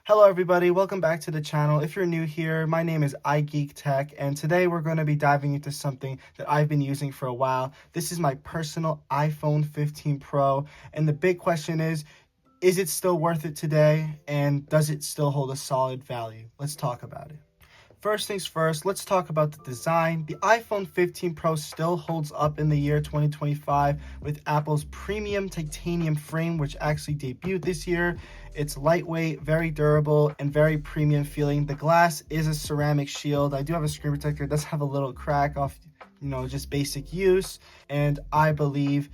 Hello everybody, welcome back to the channel. If you're new here, my name is iGeekTech, and today we're going to be diving into something that I've been using for a while. This is my personal iPhone 15 Pro, and the big question is it still worth it today, and does it still hold a solid value? Let's talk about it. First things first, let's talk about the design. The iPhone 15 Pro still holds up in the year 2025 with Apple's premium titanium frame, which actually debuted this year. It's lightweight, very durable, and very premium feeling. The glass is a ceramic shield. I do have a screen protector. It does have a little crack off, just basic use. And I believe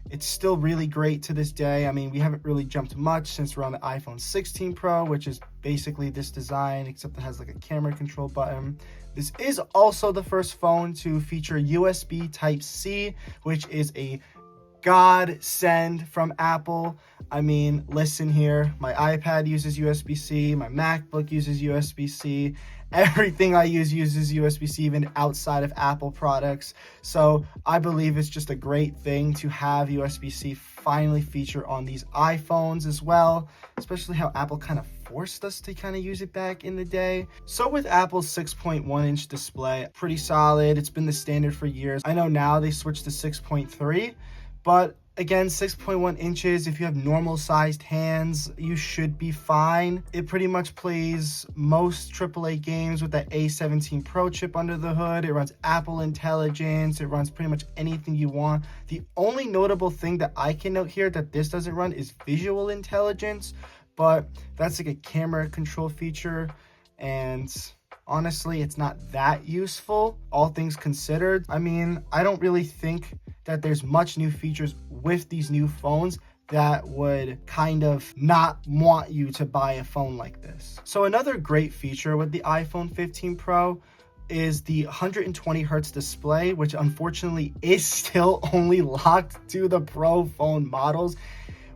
it's still really great to this day. I mean, we haven't really jumped much since we're on the iPhone 16 Pro, which is basically this design, except it has like a camera control button. This is also the first phone to feature USB Type-C, which is a godsend from Apple. I mean, listen here, my iPad uses USB-C, my MacBook uses USB-C, everything I use uses USB-C, even outside of Apple products. So I believe it's just a great thing to have USB-C finally feature on these iPhones as well, especially how Apple kind of forced us to kind of use it back in the day. So with Apple's 6.1-inch display, pretty solid. It's been the standard for years. I know now they switched to 6.3, but again, 6.1 inches, if you have normal sized hands, you should be fine. It pretty much plays most AAA games with that A17 Pro chip under the hood. It runs Apple Intelligence. It runs pretty much anything you want. The only notable thing that I can note here that this doesn't run is visual intelligence, but that's like a camera control feature, and honestly, it's not that useful, all things considered. I mean, I don't really think that there's much new features with these new phones that would kind of not want you to buy a phone like this. So another great feature with the iPhone 15 Pro is the 120 hertz display, which unfortunately is still only locked to the Pro phone models,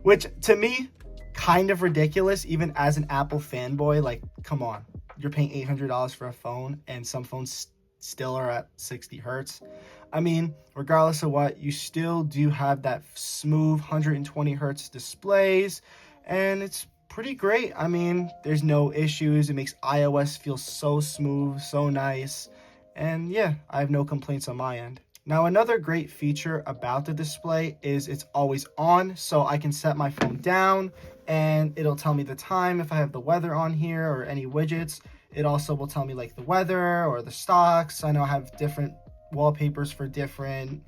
which to me, kind of ridiculous, even as an Apple fanboy. Like, come on. You're paying $800 for a phone, and some phones still are at 60 hertz. I mean, regardless of what, you still do have that smooth 120 hertz displays, and it's pretty great. I mean, there's no issues. It makes iOS feel so smooth, so nice, and yeah, I have no complaints on my end. Now, another great feature about the display is it's always on, so I can set my phone down and it'll tell me the time if I have the weather on here or any widgets. It also will tell me like the weather or the stocks. I know I have different wallpapers for different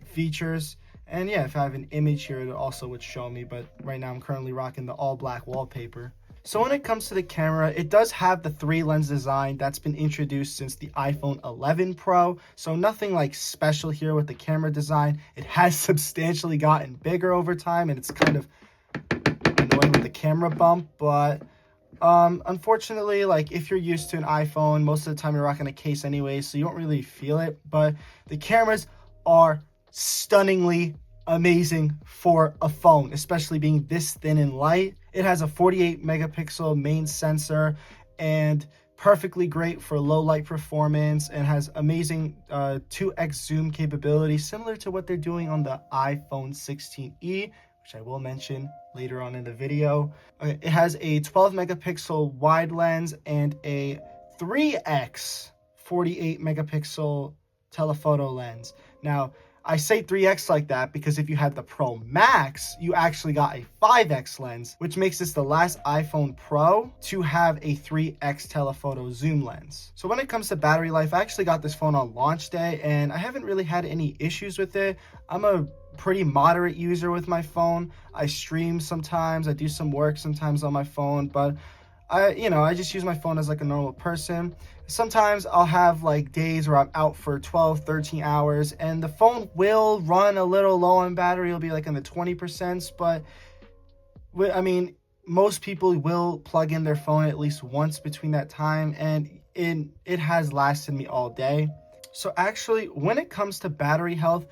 features. And yeah, if I have an image here, it also would show me, but right now I'm currently rocking the all black wallpaper. So when it comes to the camera, it does have the 3-lens design that's been introduced since the iPhone 11 Pro. So nothing like special here with the camera design. It has substantially gotten bigger over time, and it's kind of annoying with the camera bump, but unfortunately, like if you're used to an iPhone, most of the time you're rocking a case anyway, so you don't really feel it. But the cameras are stunningly amazing for a phone, especially being this thin and light. It has a 48 megapixel main sensor and perfectly great for low light performance, and has amazing 2x zoom capability, similar to what they're doing on the iPhone 16e, which I will mention later on in the video. It has a 12 megapixel wide lens and a 3x 48 megapixel telephoto lens. Now, I say 3x like that because if you had the Pro Max, you actually got a 5x lens, which makes this the last iPhone Pro to have a 3x telephoto zoom lens. So when it comes to battery life, I actually got this phone on launch day, and I haven't really had any issues with it. I'm a pretty moderate user with my phone. I stream sometimes, I do some work sometimes on my phone, but I just use my phone as like a normal person. Sometimes I'll have like days where I'm out for 12, 13 hours, and the phone will run a little low on battery. It'll be like in the 20%, but I mean, most people will plug in their phone at least once between that time, and it has lasted me all day. So actually, when it comes to battery health,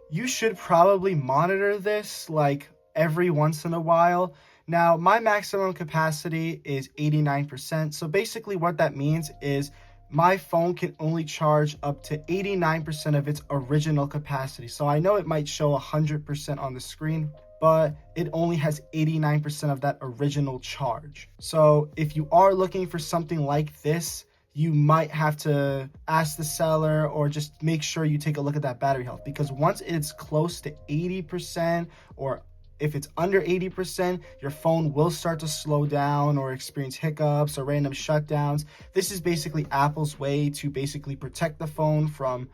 you should probably monitor this like every once in a while. Now, my maximum capacity is 89%. So basically what that means is my phone can only charge up to 89% of its original capacity. So I know it might show 100% on the screen, but it only has 89% of that original charge. So if you are looking for something like this, you might have to ask the seller or just make sure you take a look at that battery health, because once it's close to 80%, or if it's under 80%, your phone will start to slow down or experience hiccups or random shutdowns. This is basically Apple's way to basically protect the phone from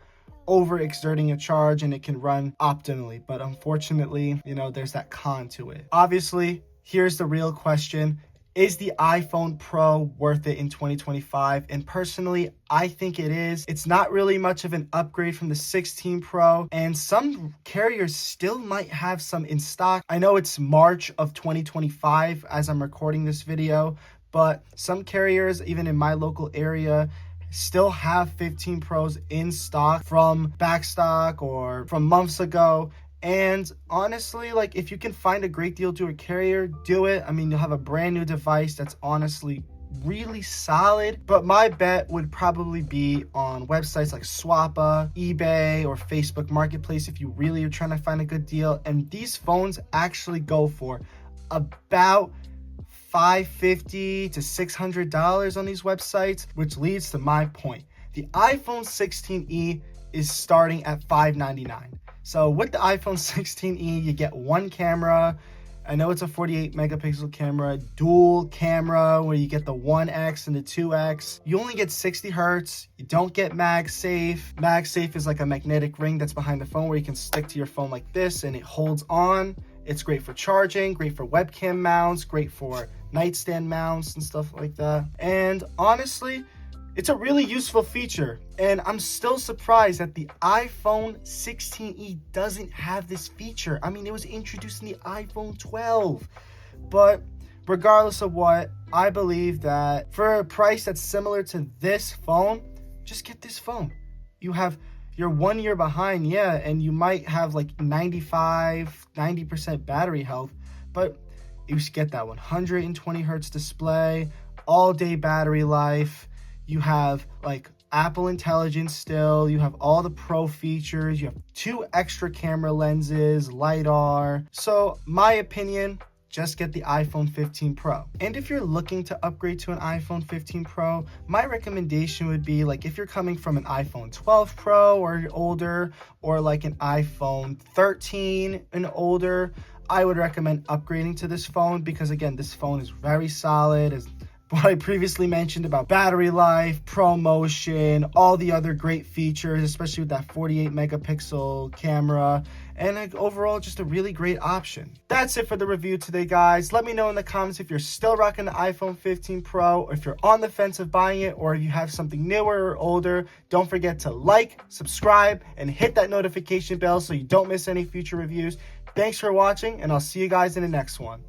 overexerting a charge, and it can run optimally. But unfortunately, there's that con to it. Obviously, here's the real question. Is the iPhone Pro worth it in 2025? And personally, I think it is. It's not really much of an upgrade from the 16 Pro, and some carriers still might have some in stock. I know it's March of 2025 as I'm recording this video, but some carriers, even in my local area, still have 15 Pros in stock from backstock or from months ago. And honestly, like, if you can find a great deal to a carrier, do it. I mean, you'll have a brand new device that's honestly really solid. But my bet would probably be on websites like Swappa, eBay, or Facebook Marketplace if you really are trying to find a good deal. And these phones actually go for about $550 to $600 on these websites, which leads to my point. The iPhone 16e is starting at $599. So with the iPhone 16e, you get one camera. I know it's a 48 megapixel camera, dual camera, where you get the 1X and the 2X. You only get 60 hertz. You don't get MagSafe. MagSafe is like a magnetic ring that's behind the phone where you can stick to your phone like this and it holds on. It's great for charging, great for webcam mounts, great for nightstand mounts and stuff like that. And honestly, it's a really useful feature. And I'm still surprised that the iPhone 16e doesn't have this feature. I mean, it was introduced in the iPhone 12. But regardless of what, I believe that for a price that's similar to this phone, just get this phone. You're 1 year behind, yeah, and you might have like 90% battery health, but you just get that 120 hertz display, all day battery life. You have like Apple Intelligence still. You have all the Pro features. You have 2 extra camera lenses, LiDAR. So my opinion, just get the iPhone 15 Pro. And if you're looking to upgrade to an iPhone 15 Pro, my recommendation would be, like, if you're coming from an iPhone 12 Pro or older, or like an iPhone 13 and older, I would recommend upgrading to this phone, because again, this phone is very solid. As what I previously mentioned about battery life, ProMotion, all the other great features, especially with that 48 megapixel camera, and like overall just a really great option. That's it for the review today, guys. Let me know in the comments if you're still rocking the iPhone 15 Pro, or if you're on the fence of buying it, or if you have something newer or older. Don't forget to like, subscribe, and hit that notification bell so you don't miss any future reviews. Thanks for watching, and I'll see you guys in the next one.